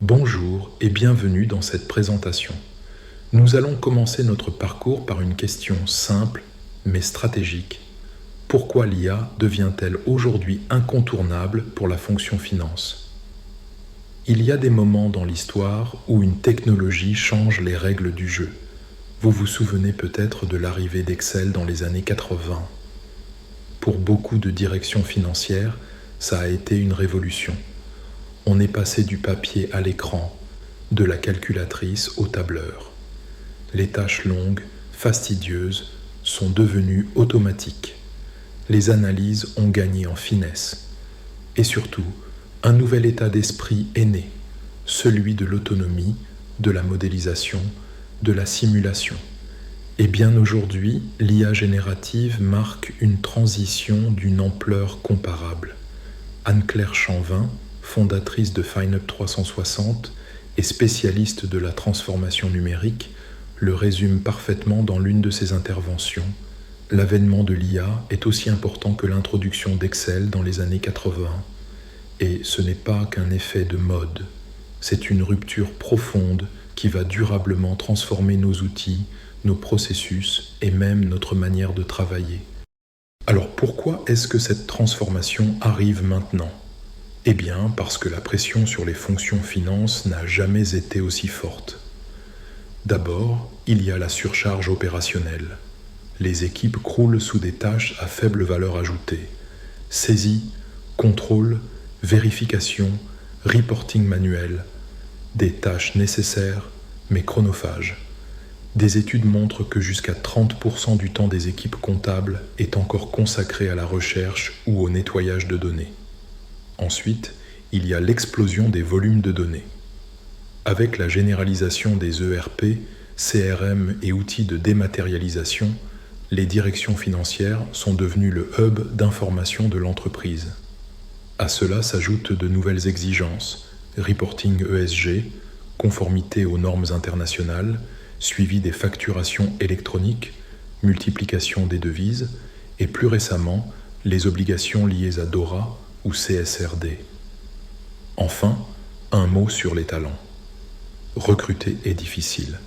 Bonjour et bienvenue dans cette présentation. Nous allons commencer notre parcours par une question simple mais stratégique. Pourquoi l'IA devient-elle aujourd'hui incontournable pour la fonction finance? Il y a des moments dans l'histoire où une technologie change les règles du jeu. Vous vous souvenez peut-être de l'arrivée d'Excel dans les années 80. Pour beaucoup de directions financières, ça a été une révolution. On est passé du papier à l'écran, de la calculatrice au tableur. Les tâches longues, fastidieuses, sont devenues automatiques. Les analyses ont gagné en finesse. Et surtout, un nouvel état d'esprit est né, celui de l'autonomie, de la modélisation, de la simulation. Et bien aujourd'hui, l'IA générative marque une transition d'une ampleur comparable. Anne-Claire Chanvin, fondatrice de FineUp 360 et spécialiste de la transformation numérique, le résume parfaitement dans l'une de ses interventions. L'avènement de l'IA est aussi important que l'introduction d'Excel dans les années 80. Et ce n'est pas qu'un effet de mode, c'est une rupture profonde qui va durablement transformer nos outils, nos processus et même notre manière de travailler. Alors pourquoi est-ce que cette transformation arrive maintenant ? Eh bien, parce que la pression sur les fonctions finances n'a jamais été aussi forte. D'abord, il y a la surcharge opérationnelle. Les équipes croulent sous des tâches à faible valeur ajoutée. Saisie, contrôle, vérification, reporting manuel. Des tâches nécessaires, mais chronophages. Des études montrent que jusqu'à 30% du temps des équipes comptables est encore consacré à la recherche ou au nettoyage de données. Ensuite, il y a l'explosion des volumes de données. Avec la généralisation des ERP, CRM et outils de dématérialisation, les directions financières sont devenues le hub d'information de l'entreprise. À cela s'ajoutent de nouvelles exigences, reporting ESG, conformité aux normes internationales, suivi des facturations électroniques, multiplication des devises et plus récemment, les obligations liées à DORA ou CSRD. Enfin, un mot sur les talents. Recruter est difficile.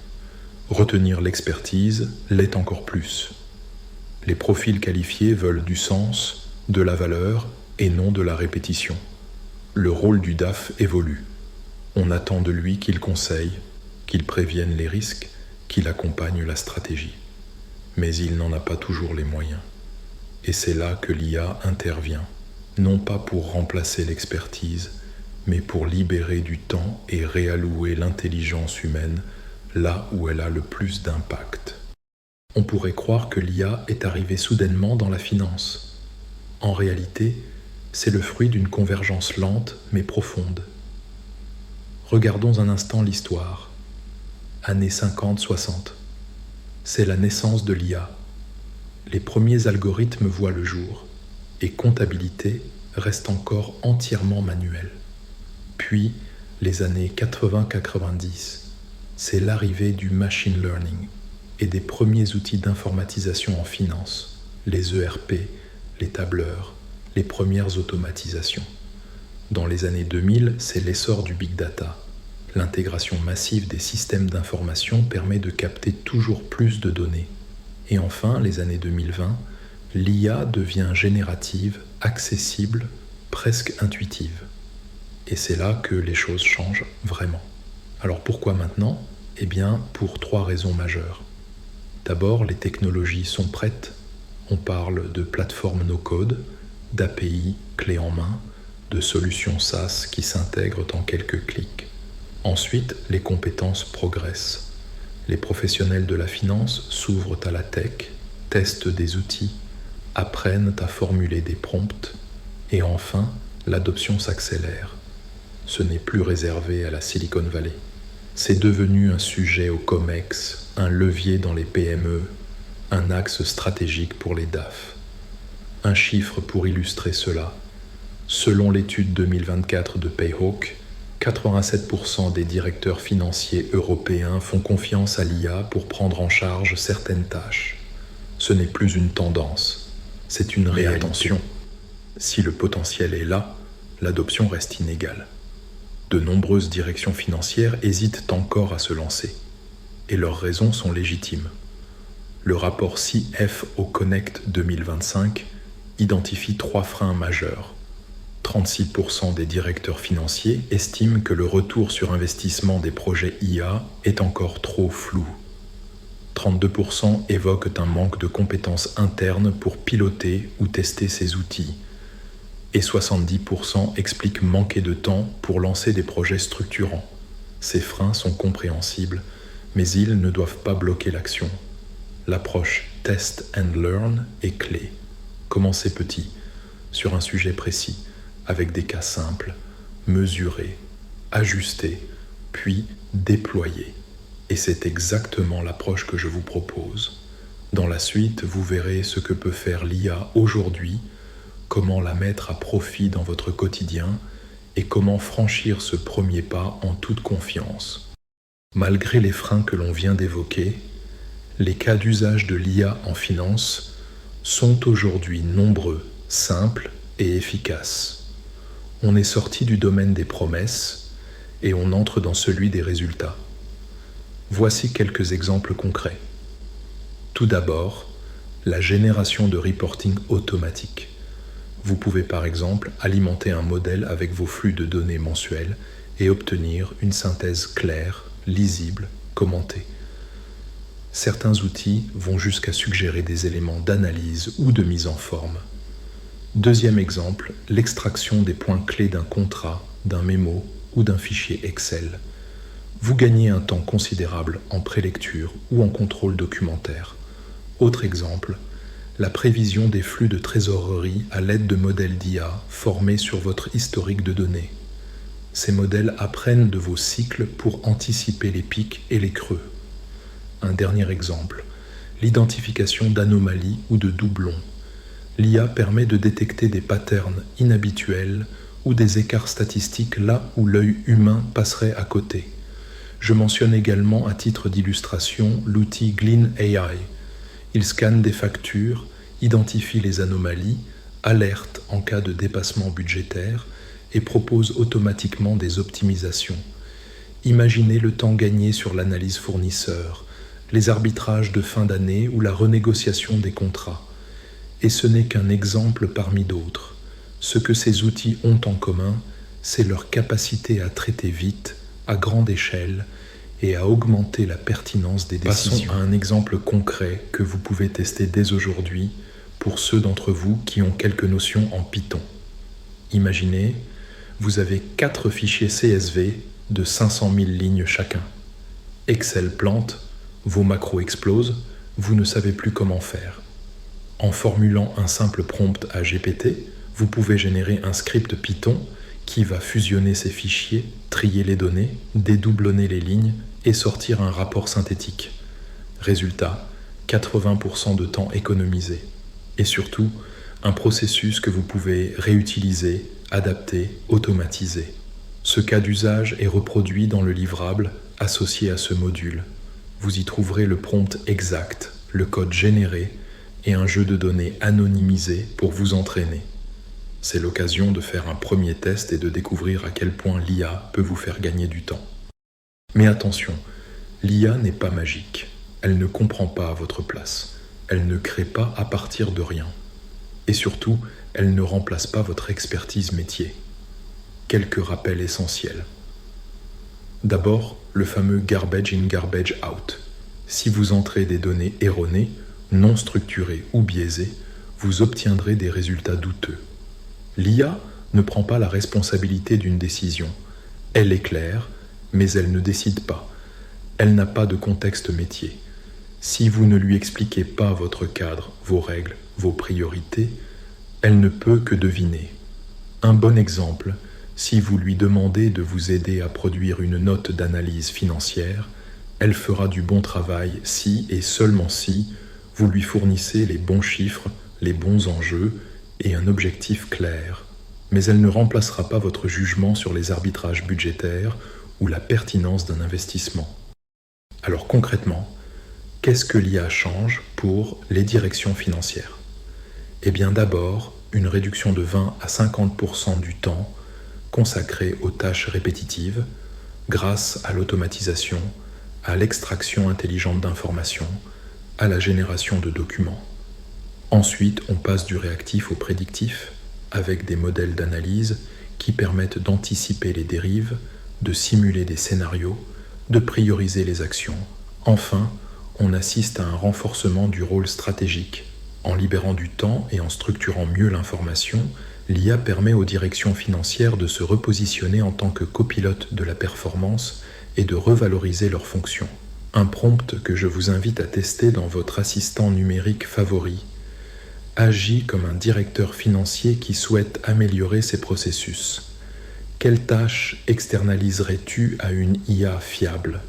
Retenir l'expertise l'est encore plus. Les profils qualifiés veulent du sens, de la valeur et non de la répétition. Le rôle du DAF évolue. On attend de lui qu'il conseille, qu'il prévienne les risques, qu'il accompagne la stratégie. Mais il n'en a pas toujours les moyens. Et c'est là que l'IA intervient. Non pas pour remplacer l'expertise, mais pour libérer du temps et réallouer l'intelligence humaine là où elle a le plus d'impact. On pourrait croire que l'IA est arrivée soudainement dans la finance. En réalité, c'est le fruit d'une convergence lente mais profonde. Regardons un instant l'histoire. Années 50-60. C'est la naissance de l'IA. Les premiers algorithmes voient le jour. Et comptabilité reste encore entièrement manuelle. Puis, les années 80-90, c'est l'arrivée du machine learning et des premiers outils d'informatisation en finance, les ERP, les tableurs, les premières automatisations. Dans les années 2000, c'est l'essor du big data. L'intégration massive des systèmes d'information permet de capter toujours plus de données. Et enfin, les années 2020, l'IA devient générative, accessible, presque intuitive. Et c'est là que les choses changent vraiment. Alors pourquoi maintenant ? Eh bien, pour 3 raisons majeures. D'abord, les technologies sont prêtes. On parle de plateformes no-code, d'API clés en main, de solutions SaaS qui s'intègrent en quelques clics. Ensuite, les compétences progressent. Les professionnels de la finance s'ouvrent à la tech, testent des outils, apprennent à formuler des prompts et enfin, l'adoption s'accélère. Ce n'est plus réservé à la Silicon Valley. C'est devenu un sujet au COMEX, un levier dans les PME, un axe stratégique pour les DAF. Un chiffre pour illustrer cela. Selon l'étude 2024 de Payhawk, 87% des directeurs financiers européens font confiance à l'IA pour prendre en charge certaines tâches. Ce n'est plus une tendance, c'est une réalité. Attention, si le potentiel est là, l'adoption reste inégale. De nombreuses directions financières hésitent encore à se lancer, et leurs raisons sont légitimes. Le rapport CFO Connect 2025 identifie 3 freins majeurs. 36% des directeurs financiers estiment que le retour sur investissement des projets IA est encore trop flou. 32% évoquent un manque de compétences internes pour piloter ou tester ces outils. Et 70% expliquent manquer de temps pour lancer des projets structurants. Ces freins sont compréhensibles, mais ils ne doivent pas bloquer l'action. L'approche Test and Learn est clé. Commencez petit, sur un sujet précis, avec des cas simples, mesurez, ajustez, puis déployez. Et c'est exactement l'approche que je vous propose. Dans la suite, vous verrez ce que peut faire l'IA aujourd'hui, comment la mettre à profit dans votre quotidien et comment franchir ce premier pas en toute confiance. Malgré les freins que l'on vient d'évoquer, les cas d'usage de l'IA en finance sont aujourd'hui nombreux, simples et efficaces. On est sorti du domaine des promesses et on entre dans celui des résultats. Voici quelques exemples concrets. Tout d'abord, la génération de reporting automatique. Vous pouvez par exemple alimenter un modèle avec vos flux de données mensuels et obtenir une synthèse claire, lisible, commentée. Certains outils vont jusqu'à suggérer des éléments d'analyse ou de mise en forme. Deuxième exemple, l'extraction des points clés d'un contrat, d'un mémo ou d'un fichier Excel. Vous gagnez un temps considérable en prélecture ou en contrôle documentaire. Autre exemple, la prévision des flux de trésorerie à l'aide de modèles d'IA formés sur votre historique de données. Ces modèles apprennent de vos cycles pour anticiper les pics et les creux. Un dernier exemple, l'identification d'anomalies ou de doublons. L'IA permet de détecter des patterns inhabituels ou des écarts statistiques là où l'œil humain passerait à côté. Je mentionne également à titre d'illustration l'outil Glean AI. Il scanne des factures, identifie les anomalies, alerte en cas de dépassement budgétaire et propose automatiquement des optimisations. Imaginez le temps gagné sur l'analyse fournisseur, les arbitrages de fin d'année ou la renégociation des contrats. Et ce n'est qu'un exemple parmi d'autres. Ce que ces outils ont en commun, c'est leur capacité à traiter vite, à grande échelle, et à augmenter la pertinence des décisions. Passons à un exemple concret que vous pouvez tester dès aujourd'hui pour ceux d'entre vous qui ont quelques notions en Python. Imaginez, vous avez 4 fichiers CSV de 500 000 lignes chacun. Excel plante, vos macros explosent, vous ne savez plus comment faire. En formulant un simple prompt à GPT, vous pouvez générer un script Python qui va fusionner ces fichiers, trier les données, dédoublonner les lignes et sortir un rapport synthétique. Résultat, 80% de temps économisé. Et surtout, un processus que vous pouvez réutiliser, adapter, automatiser. Ce cas d'usage est reproduit dans le livrable associé à ce module. Vous y trouverez le prompt exact, le code généré et un jeu de données anonymisé pour vous entraîner. C'est l'occasion de faire un premier test et de découvrir à quel point l'IA peut vous faire gagner du temps. Mais attention, l'IA n'est pas magique. Elle ne comprend pas à votre place. Elle ne crée pas à partir de rien. Et surtout, elle ne remplace pas votre expertise métier. Quelques rappels essentiels. D'abord, le fameux garbage in, garbage out. Si vous entrez des données erronées, non structurées ou biaisées, vous obtiendrez des résultats douteux. L'IA ne prend pas la responsabilité d'une décision. Elle éclaire, mais elle ne décide pas. Elle n'a pas de contexte métier. Si vous ne lui expliquez pas votre cadre, vos règles, vos priorités, elle ne peut que deviner. Un bon exemple, si vous lui demandez de vous aider à produire une note d'analyse financière, elle fera du bon travail si et seulement si vous lui fournissez les bons chiffres, les bons enjeux et un objectif clair. Mais elle ne remplacera pas votre jugement sur les arbitrages budgétaires ou la pertinence d'un investissement. Alors concrètement, qu'est-ce que l'IA change pour les directions financières ? Eh bien d'abord, une réduction de 20 à 50% du temps consacrée aux tâches répétitives grâce à l'automatisation, à l'extraction intelligente d'informations, à la génération de documents. Ensuite, on passe du réactif au prédictif avec des modèles d'analyse qui permettent d'anticiper les dérives, de simuler des scénarios, de prioriser les actions. Enfin, on assiste à un renforcement du rôle stratégique. En libérant du temps et en structurant mieux l'information, l'IA permet aux directions financières de se repositionner en tant que copilote de la performance et de revaloriser leurs fonctions. Un prompt que je vous invite à tester dans votre assistant numérique favori. Agis comme un directeur financier qui souhaite améliorer ses processus. Quelles tâches externaliserais-tu à une IA fiable ?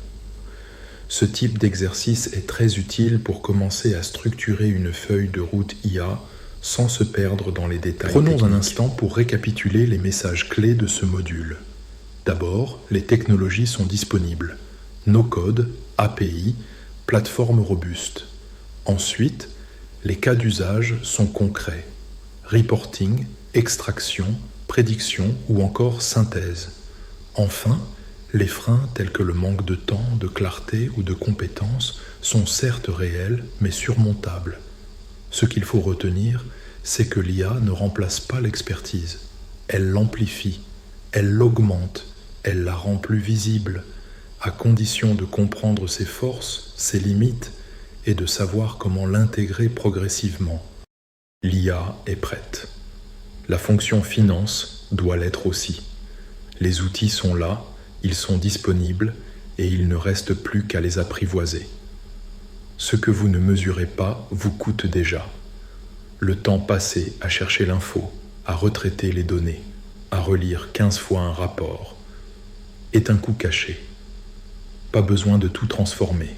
Ce type d'exercice est très utile pour commencer à structurer une feuille de route IA sans se perdre dans les détails. Prenons un instant pour récapituler les messages clés de ce module. D'abord, les technologies sont disponibles. No-code, API, plateforme robuste. Ensuite, les cas d'usage sont concrets. Reporting, extraction, prédiction ou encore synthèse. Enfin, les freins tels que le manque de temps, de clarté ou de compétences sont certes réels mais surmontables. Ce qu'il faut retenir, c'est que l'IA ne remplace pas l'expertise. Elle l'amplifie, elle l'augmente, elle la rend plus visible, à condition de comprendre ses forces, ses limites et de savoir comment l'intégrer progressivement. L'IA est prête. La fonction finance doit l'être aussi. Les outils sont là, ils sont disponibles et il ne reste plus qu'à les apprivoiser. Ce que vous ne mesurez pas vous coûte déjà. Le temps passé à chercher l'info, à retraiter les données, à relire 15 fois un rapport, est un coût caché. Pas besoin de tout transformer.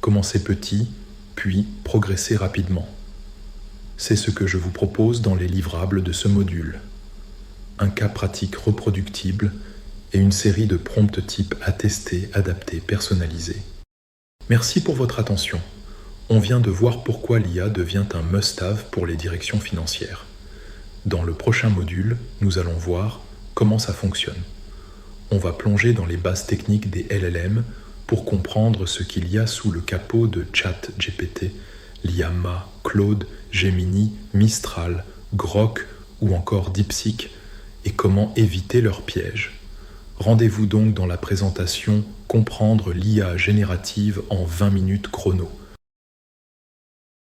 Commencez petit, puis progressez rapidement. C'est ce que je vous propose dans les livrables de ce module. Un cas pratique reproductible et une série de prompts types à tester, adaptés, personnalisés. Merci pour votre attention. On vient de voir pourquoi l'IA devient un must-have pour les directions financières. Dans le prochain module, nous allons voir comment ça fonctionne. On va plonger dans les bases techniques des LLM pour comprendre ce qu'il y a sous le capot de ChatGPT, Llama, Claude, Gemini, Mistral, Grok ou encore DeepSeek et comment éviter leurs pièges. Rendez-vous donc dans la présentation « Comprendre l'IA générative en 20 minutes chrono ».